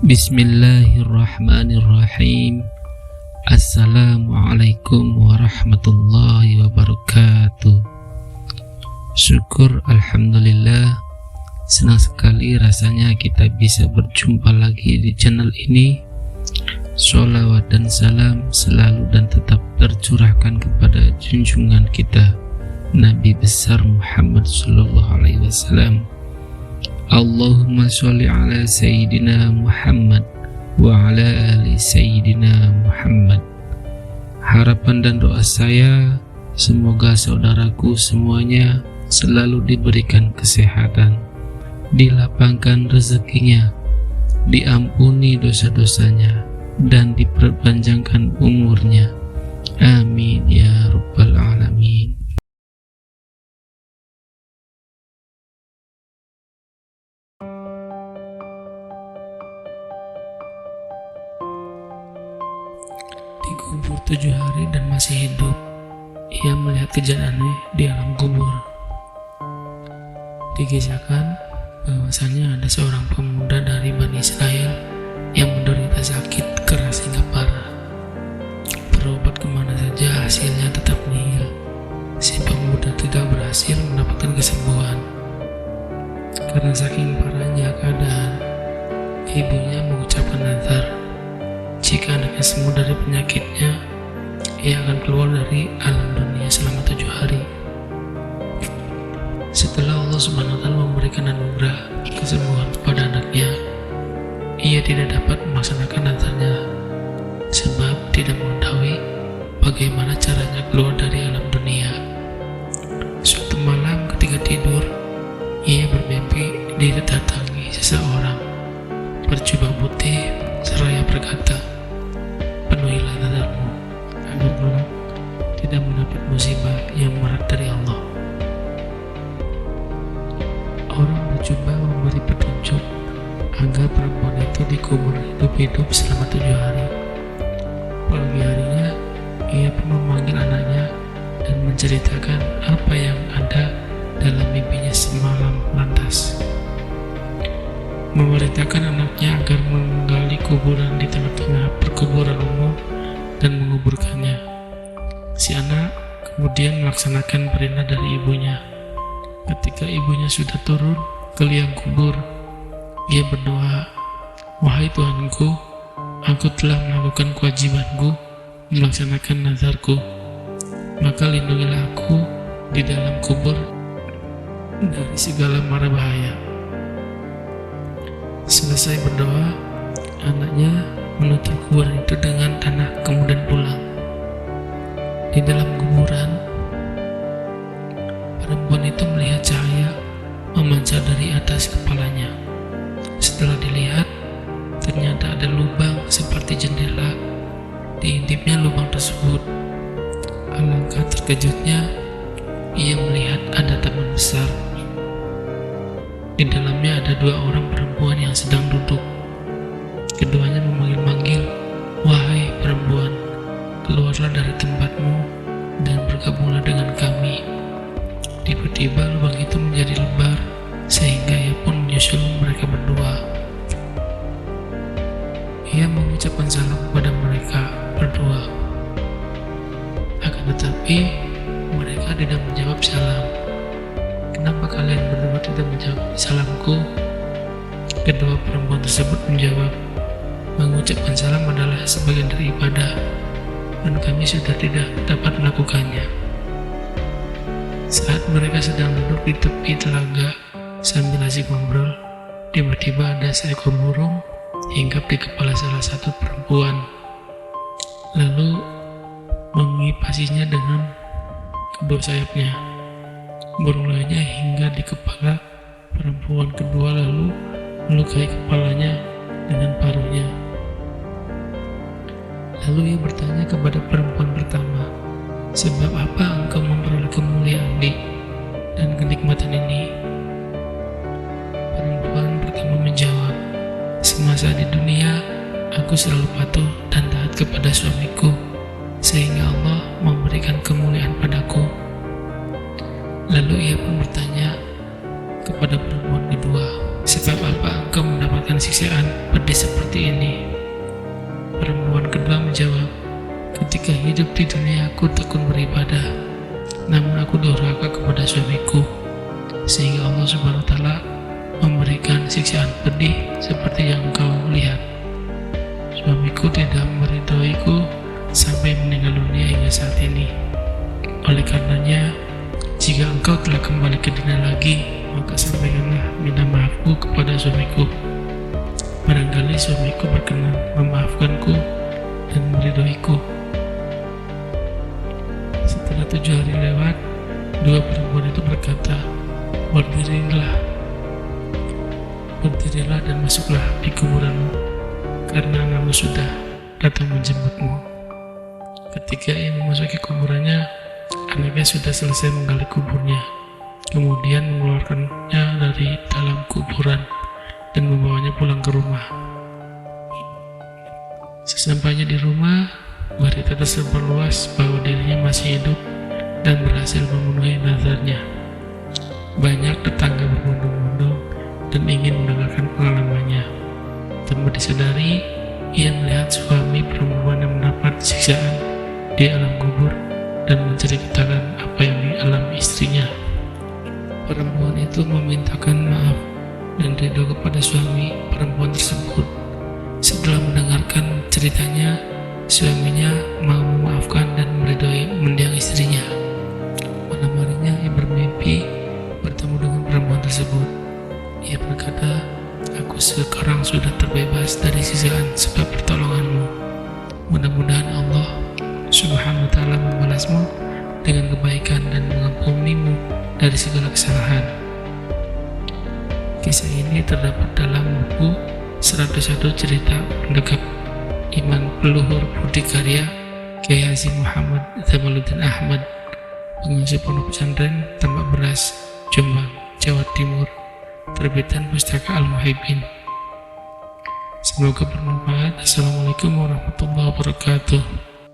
Bismillahirrahmanirrahim. Assalamualaikum warahmatullahi wabarakatuh. Syukur alhamdulillah, senang sekali rasanya kita bisa berjumpa lagi di channel ini. Sholawat dan salam selalu dan tetap tercurahkan kepada junjungan kita Nabi besar Muhammad sallallahu alaihi wasallam. Allahumma sholli ala Sayyidina Muhammad wa ala ali Sayyidina Muhammad. Harapan dan doa saya, semoga saudaraku semuanya selalu diberikan kesehatan, dilapangkan rezekinya, diampuni dosa-dosanya, dan diperpanjangkan umurnya. Amin ya rabbal alamin. Dikubur 7 hari dan masih hidup, ia melihat kejadian aneh di alam kubur. Dikisahkan bahwasanya ada seorang pemuda dari Bani Israel yang menderita sakit keras hingga parah. Berobat kemana saja hasilnya tetap nihil. Si pemuda tidak berhasil mendapatkan kesembuhan. Karena saking parahnya keadaan, ibunya mengucapkan nazar, jika anaknya sembuh dari penyakitnya, ia akan keluar dari alam dunia selama 7 hari. Setelah Allah Subhanahu wa Ta'ala memberikan anugerah kesembuhan kepada anaknya, ia tidak dapat melaksanakan nazarnya sebab tidak mengetahui bagaimana caranya keluar dari alam dunia. Suatu malam ketika tidur, ia bermimpi didatangi seseorang berjubah putih seraya berkata, "Penuhilah nazarmu agar kelak tidak mendapat musibah yang berat dari Allah." Orang berjubah memberi petunjuk agar perempuan itu dikubur hidup-hidup selama 7 hari. Pagi harinya, ia pun memanggil anaknya dan menceritakan apa yang ada dalam mimpinya semalam lantas. Memerintahkan anaknya agar menggali kuburan di tengah-tengah perkuburan umum dan menguburkannya. Si anak kemudian melaksanakan perintah dari ibunya. Ketika ibunya sudah turun ke liang kubur, ia berdoa, "Wahai Tuhanku, aku telah melakukan kewajibanku melaksanakan nazarku, maka lindungilah aku di dalam kubur dari segala mara bahaya." Selesai berdoa, anaknya menutup kuburan itu dengan tanah kemudian pulang. Di dalam kuburan, perempuan itu melihat cahaya memancar dari atas kepalanya. Setelah dilihat, ternyata ada lubang seperti jendela. Diintipnya lubang tersebut. Alangkah terkejutnya, ia melihat ada taman besar. Di dalamnya ada 2 orang perempuan yang sedang duduk. Keduanya memanggil-manggil, "Wahai perempuan, keluarlah dari tempatmu dan bergabunglah dengan kami." Tiba-tiba lubang itu menjadi lebar sehingga ia pun menyusul mereka berdua. Ia mengucapkan salam kepada mereka berdua. Akan tetapi mereka tidak menjawab salam. "Kenapa kalian berdua tidak menjawab salamku?" Kedua perempuan tersebut menjawab, "Mengucapkan salam adalah sebagian dari ibadah, dan kami sudah tidak dapat melakukannya." Saat mereka sedang duduk di tepi telaga sambil asik ngobrol, tiba-tiba ada seekor burung hinggap di kepala salah satu perempuan, lalu mengipasinya dengan kedua sayapnya. Burung lainnya hinggap di kepala perempuan kedua lalu melukai kepalanya dengan paruhnya. Lalu ia bertanya kepada perempuan pertama, "Sebab apa engkau memperoleh kemuliaan dan kenikmatan ini?" Perempuan pertama menjawab, "Semasa di dunia, aku selalu patuh dan taat kepada suamiku, sehingga Allah memberikan kemuliaan padaku." Lalu ia pun bertanya kepada perempuan kedua, "Sebab apa engkau mendapatkan dengan siksaan pedih seperti ini? Perempuan kedua menjawab, ketika hidup di dunia aku tekun beribadah, namun aku durhaka kepada suamiku, sehingga Allah Subhanahu wa Ta'ala memberikan siksaan pedih seperti yang engkau lihat. Suamiku tidak meridhoiku sampai meninggal dunia hingga saat ini. Oleh karenanya, jika engkau telah kembali ke dunia lagi, maka sampaikanlah minta maafku kepada suamiku. Barangkali suamiku berkenan memaafkanku dan meridhoiku. Setelah 7 hari lewat, dua perempuan itu berkata, Berdirilah dan masuklah di kuburanmu, karena anakmu sudah datang menjemputmu. Ketika ia memasuki kuburannya, anaknya sudah selesai menggali kuburnya, kemudian mengeluarkannya dari dalam kuburan dan membawanya pulang ke rumah. Sesampainya di rumah, berita tersebar luas bahwa dirinya masih hidup dan berhasil memenuhi nazarnya. Banyak tetangga berbondong-bondong dan ingin mendengarkan pengalamannya. Tanpa disadari, ia melihat suami perempuan yang mendapat siksaan di alam kubur dan menceritakan apa yang dialami istrinya. Perempuan itu memintakan maaf dan ridho kepada suami perempuan tersebut. Setelah mendengarkan ceritanya, suaminya mau memaafkan dan meridhoi mendiang istrinya. Malam harinya ia bermimpi bertemu dengan perempuan tersebut. Ia berkata, aku sekarang sudah terbebas dari siksaan sebab pertolonganmu. Mudah-mudahan Allah Subhanahu wa Ta'ala membalasmu dengan kebaikan dan mengampunimu dari segala kesalahan. Kisah ini terdapat dalam buku 101 Cerita Pendekap Iman Peluhur Budi Karya Kiai Haji Muhammad Jamaluddin Ahmad, pengasuh Pondok Pesantren Tambak Beras, Jombang, Jawa Timur, terbitan Pustaka Al-Muhibin. Semoga bermanfaat. Assalamualaikum warahmatullahi wabarakatuh.